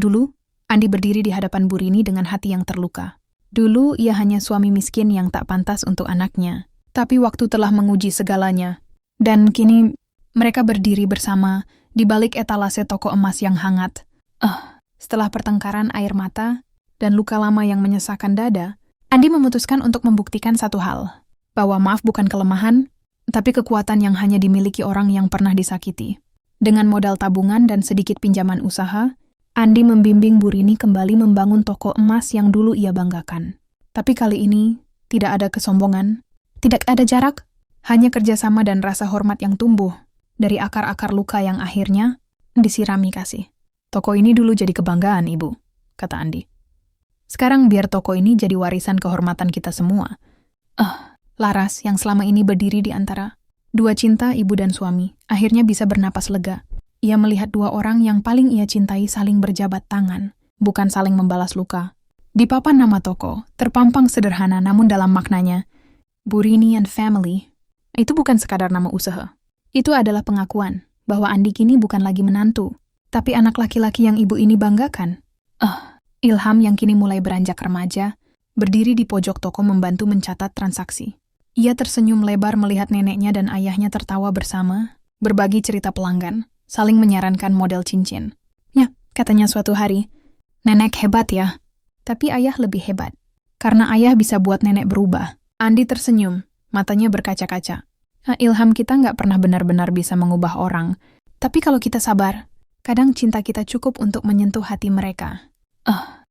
Dulu, Andi berdiri di hadapan Bu Rini dengan hati yang terluka. Dulu ia hanya suami miskin yang tak pantas untuk anaknya. Tapi waktu telah menguji segalanya. Dan kini mereka berdiri bersama di balik etalase toko emas yang hangat. Setelah pertengkaran air mata dan luka lama yang menyesakkan dada, Andi memutuskan untuk membuktikan satu hal. Bahwa maaf bukan kelemahan, tapi kekuatan yang hanya dimiliki orang yang pernah disakiti. Dengan modal tabungan dan sedikit pinjaman usaha, Andi membimbing Bu Rini kembali membangun toko emas yang dulu ia banggakan. Tapi kali ini, tidak ada kesombongan, tidak ada jarak, hanya kerjasama dan rasa hormat yang tumbuh dari akar-akar luka yang akhirnya disirami kasih. Toko ini dulu jadi kebanggaan, Ibu, kata Andi. Sekarang biar toko ini jadi warisan kehormatan kita semua. Laras yang selama ini berdiri di antara dua cinta ibu dan suami, akhirnya bisa bernapas lega. Ia melihat dua orang yang paling ia cintai saling berjabat tangan, bukan saling membalas luka. Di papan nama toko, terpampang sederhana namun dalam maknanya, Bu Rini and Family. Itu bukan sekadar nama usaha. Itu adalah pengakuan bahwa Andi kini bukan lagi menantu, tapi anak laki-laki yang ibu ini banggakan. Ilham yang kini mulai beranjak remaja, berdiri di pojok toko membantu mencatat transaksi. Ia tersenyum lebar melihat neneknya dan ayahnya tertawa bersama, berbagi cerita pelanggan, saling menyarankan model cincin. Ya, katanya suatu hari, nenek hebat ya, tapi ayah lebih hebat. Karena ayah bisa buat nenek berubah. Andi tersenyum, matanya berkaca-kaca. Ilham kita nggak pernah benar-benar bisa mengubah orang, tapi kalau kita sabar, kadang cinta kita cukup untuk menyentuh hati mereka.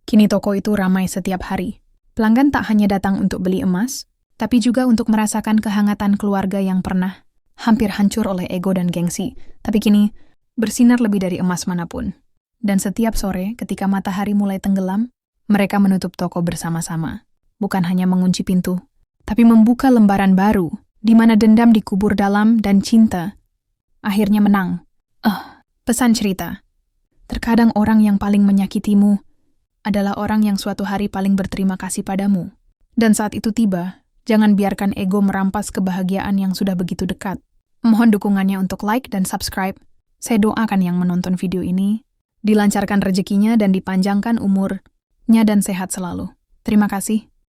Kini toko itu ramai setiap hari. Pelanggan tak hanya datang untuk beli emas, tapi juga untuk merasakan kehangatan keluarga yang pernah hampir hancur oleh ego dan gengsi, tapi kini bersinar lebih dari emas manapun. Dan setiap sore ketika matahari mulai tenggelam, mereka menutup toko bersama-sama. Bukan hanya mengunci pintu, tapi membuka lembaran baru, di mana dendam dikubur dalam dan cinta akhirnya menang. Pesan cerita. Terkadang orang yang paling menyakitimu adalah orang yang suatu hari paling berterima kasih padamu. Dan saat itu tiba, jangan biarkan ego merampas kebahagiaan yang sudah begitu dekat. Mohon dukungannya untuk like dan subscribe. Saya doakan yang menonton video ini dilancarkan rezekinya dan dipanjangkan umurnya dan sehat selalu. Terima kasih.